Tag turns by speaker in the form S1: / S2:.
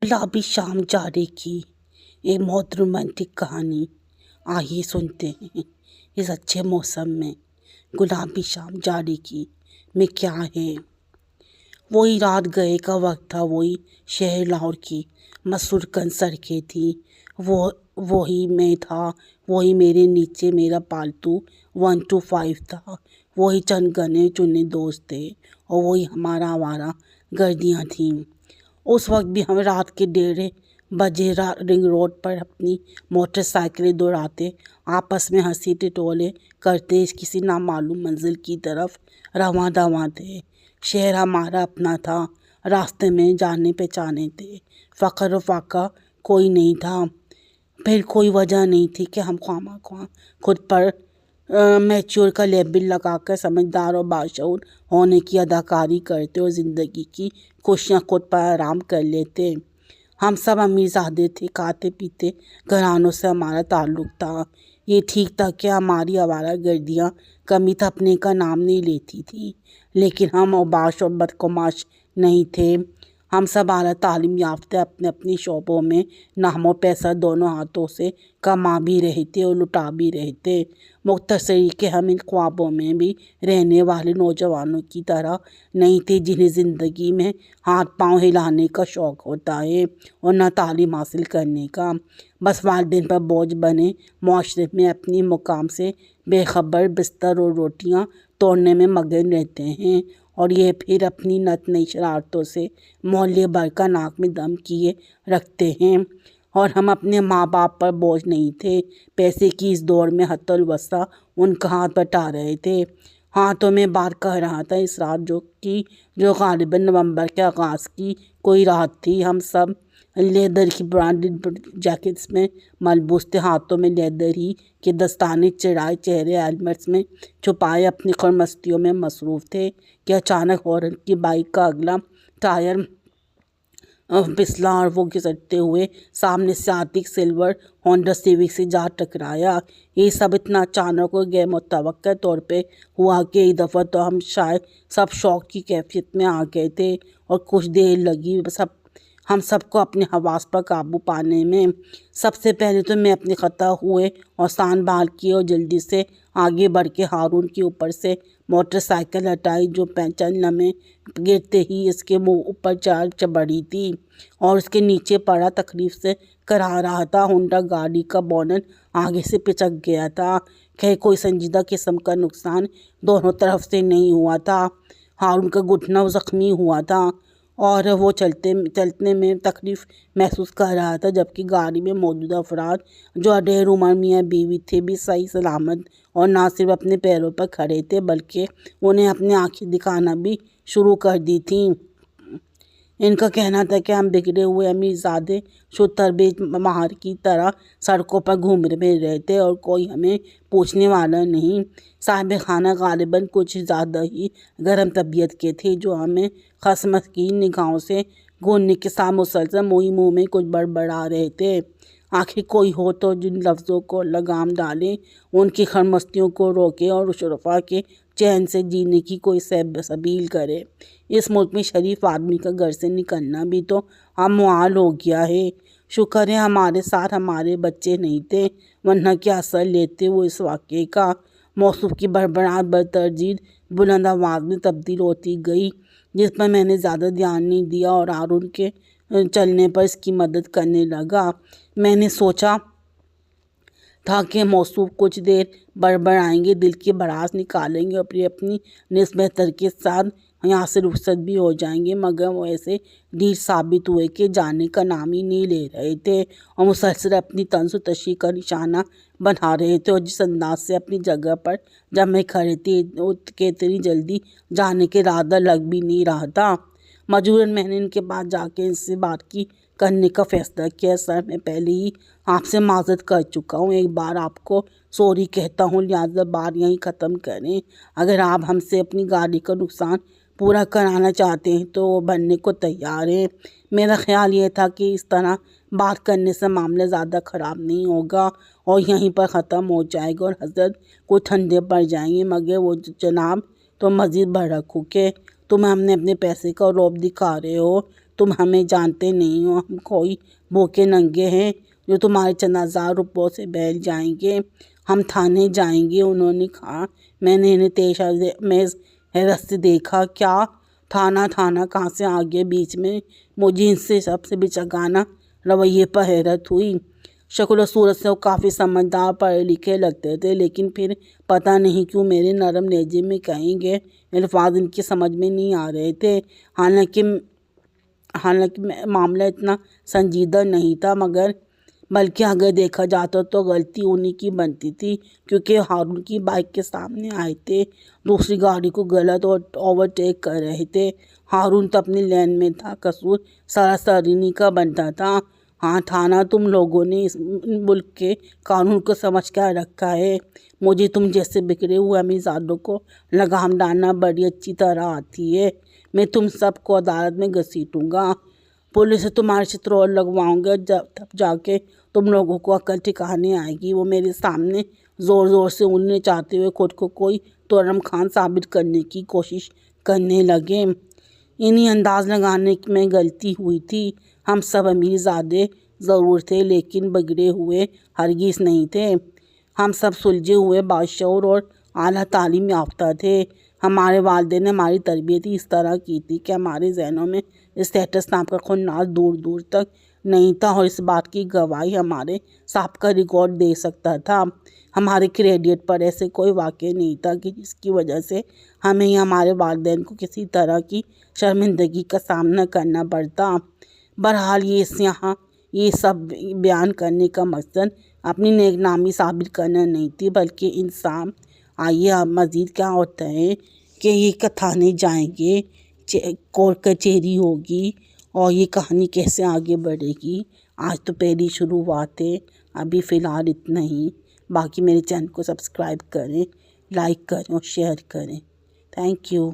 S1: गुलाबी शाम जाड़े की एक बहुत रोमांटिक कहानी। आइए सुनते हैं इस अच्छे मौसम में गुलाबी शाम जाड़े की में क्या है। वही रात गए का वक्त था, वही शहर लाहौर की मसरूकन सड़कें थी, वही मैं था, वही मेरे नीचे मेरा पालतू 125 था, वही चंद गने चुने दोस्त थे और वही हमारा आवारा गर्दियाँ थीं। उस वक्त भी हम रात के 1:30 बजे रिंग रोड पर अपनी मोटरसाइकिलें दौड़ाते आपस में हंसी टिटोले करते किसी नामालूम मंजिल की तरफ रवां दवां थे। शहर हमारा अपना था, रास्ते में जाने पहचाने थे, फ़ख्र फाका कोई नहीं था। फिर कोई वजह नहीं थी कि हम ख्वामा खुद पर मैच्योर का लेबल लगाकर समझदार और बाशऊर होने की अदाकारी करते और ज़िंदगी की खुशियाँ खुद पर आराम कर लेते। हम सब अमीरजादे थे, खाते पीते घरानों से हमारा ताल्लुक़ था। ये ठीक था कि हमारी आवारा गर्दियाँ कमी थपने का नाम नहीं लेती थी, लेकिन हम औबाश और बदकुमाश नहीं थे। हम सब आला तालीम याफ्ते अपने अपनी शोबों में नामो पैसा दोनों हाथों से कमा भी रहे थे और लुटा भी रहे थे। मुख्तसरी के हम इन ख्वाबों में भी रहने वाले नौजवानों की तरह नहीं थे जिन्हें ज़िंदगी में हाथ पांव हिलाने का शौक़ होता है और न तालीम हासिल करने का। बस वालिदैन पर बोझ बने मुआशरे में अपनी मुकाम से बेखबर बिस्तर और रोटियां तोड़ने में मगन रहते हैं और ये फिर अपनी नत नई शरारतों से मोहल्ले भर का नाक में दम किए रखते हैं। और हम अपने माँ बाप पर बोझ नहीं थे। पैसे की इस दौड़ में हत्तल वस्ता उनका हाथ बटा रहे थे। हाथों में बात कह रहा था इस रात जो गालिबन नवंबर के आगाज़ की कोई रात थी। हम सब लेदर की ब्रांडेड जैकेट्स में मलबूस थे, हाथों में लेदर ही के दस्ताने चढ़ाए, चेहरे हेलमेट्स में छुपाए अपनी खुरमस्तियों में मसरूफ़ थे कि अचानक हॉर्न की बाइक का अगला टायर फिसला और वो घिसटते हुए सामने से आती सिल्वर होंडा सिविक से जा टकराया। ये सब इतना अचानक और गैर मुतवक्का तौर पे हुआ कि एक दफ़ा तो हम शायद सब शौक की कैफियत में आ गए थे और कुछ देर लगी हम सबको अपने हवास पर काबू पाने में। सबसे पहले तो मैं अपने ख़ता हुए और सान बाल किए और जल्दी से आगे बढ़ के हारून के ऊपर से मोटरसाइकिल हटाई जो पैंचल लम्हे गिरते ही इसके मुंह ऊपर चाल चढ़ी थी और उसके नीचे पड़ा तकलीफ से करा रहा था। होंडा गाड़ी का बोनट आगे से पिचक गया था। खैर कोई संजीदा किस्म का नुकसान दोनों तरफ से नहीं हुआ था। हारून का घुटना ज़ख्मी हुआ था और वो चलने में तकलीफ़ महसूस कर रहा था, जबकि गाड़ी में मौजूद अफराद जो अडेर उमर मियाँ बीवी थे भी सही सलामत और ना सिर्फ अपने पैरों पर खड़े थे बल्कि उन्हें अपनी आँखें दिखाना भी शुरू कर दी थी। इनका कहना था कि हम बिगड़े हुए अमीरजादे शुतरबेज महार की तरह सड़कों पर घूम रहे थे और कोई हमें पूछने वाला नहीं। साहिब खाना गालिबन कुछ ज़्यादा ही गर्म तबीयत के थे जो हमें खसमस की निगाहों से घूरने के साथ मुसलसल मुँह में कुछ बड़बड़ा रहे थे। आखिर कोई हो तो जिन लफ्ज़ों को लगाम डाले, उनकी खरमस्तियों को रोके और शुरफा के चैन से जीने की कोई सबील करे। इस मुल्क में शरीफ आदमी का घर से निकलना भी तो अमुआल हो गया है। शुक्र है हमारे साथ हमारे बच्चे नहीं थे, वरना क्या असर लेते वो इस वाक़े का। मौसूफ की बड़बड़ाहट बतदरीज बुलंद आवाज़ में तब्दील होती गई, जिस पर मैंने ज़्यादा ध्यान नहीं दिया और हारून के चलने पर इसकी मदद करने लगा। मैंने सोचा था कि मौसूफ कुछ देर बड़बड़ाएंगे, दिल की भड़ास निकालेंगे और फिर अपनी निस्बतर के साथ यहाँ से रुखसत भी हो जाएंगे, मगर वो ऐसे ढीठ साबित हुए कि जाने का नाम ही नहीं ले रहे थे और मुसलसल अपनी तंज़ तशी का निशाना बना रहे थे। और जिस अंदाज से अपनी जगह पर जब मैं खड़े थे कि इतनी जल्दी जाने के इरादा लग भी नहीं रहा था। मजबूरन मैंने इनके पास जाके इनसे बात करने का फ़ैसला किया। सर, मैं पहले ही आपसे माज़रत कर चुका हूँ, एक बार आपको सॉरी कहता हूँ, लिहाजा बात यहीं ख़त्म करें। अगर आप हमसे अपनी गाड़ी का नुकसान पूरा कराना चाहते हैं तो वो भरने को तैयार हैं। मेरा ख्याल ये था कि इस तरह बात करने से मामला ज़्यादा ख़राब नहीं होगा और यहीं पर ख़त्म हो जाएगा और हज़रत को ठंडे पड़ जाएंगे, मगर वो जनाब तो मज़ीद भड़क के तुम हमने अपने पैसे का रौब दिखा रहे हो, तुम हमें जानते नहीं हो, हम कोई भूखे नंगे हैं जो तुम्हारे चंद 1000 रुपयों से बहल जाएंगे। हम थाने जाएंगे। उन्होंने कहा। मैंने इन्हें तेज में हैरत से देखा। क्या थाना थाना कहाँ से आ गया बीच में? मुझे इनसे सबसे बेचगाना रवैये पर हैरत हुई। शक्ल और सूरत से वो काफ़ी समझदार पढ़े लिखे लगते थे, लेकिन फिर पता नहीं क्यों मेरे नरम लहजे में कहेंगे अल्फाज इनकी समझ में नहीं आ रहे थे। हालांकि मामला इतना संजीदा नहीं था, मगर बल्कि अगर देखा जाता तो गलती उन्हीं की बनती थी, क्योंकि हारून की बाइक के सामने आए थे, दूसरी गाड़ी को गलत और ओवरटेक कर रहे थे। हारून तो अपनी लेन में था, कसूर सरासर इन्हीं का बनता था। हाँ थाना, तुम लोगों ने इस मुल्क के कानून को समझ कर रखा है। मुझे तुम जैसे बिगड़े हुए अमीरजादों को लगाम डालना बड़ी अच्छी तरह आती है। मैं तुम सबको अदालत में घसीटूंगा, पुलिस से तुम्हारे चित्रों लगवाऊंगा, जब तब जाके तुम लोगों को अकल ठिकाने आएगी। वो मेरे सामने ज़ोर ज़ोर से उंगली चाहते हुए खुद को कोई तोरम खान साबित करने की कोशिश करने लगे। इन्हीं अंदाज़ लगाने में गलती हुई थी। हम सब अमीरजादे ज़रूर थे, लेकिन बिगड़े हुए हरगिज़ नहीं थे। हम सब सुलझे हुए बाशऊर और आला तालीम याफ्ता थे। हमारे वालिदैन ने हमारी तरबियत इस तरह की थी कि हमारे जहनों में स्टेटस नाम का खुन्नास दूर दूर तक नहीं था, और इस बात की गवाही हमारे साहब रिकॉर्ड दे सकता था। हमारे क्रेडिट पर ऐसे कोई वाक़या नहीं था कि जिसकी वजह से हमें या हमारे वालिदैन को किसी तरह की शर्मिंदगी का सामना करना पड़ता। बहरहाल ये सब बयान करने का मकसद अपनी नेकनामी साबित करना नहीं थी, बल्कि इंसान आइए अब मज़ीद क्या होता है कि ये थाने जाएंगे, कोर्ट कचहरी होगी, और ये कहानी कैसे आगे बढ़ेगी। आज तो पहली शुरुआत है, अभी फ़िलहाल इतना ही। बाकी मेरे चैनल को सब्सक्राइब करें, लाइक करें और शेयर करें। Thank you.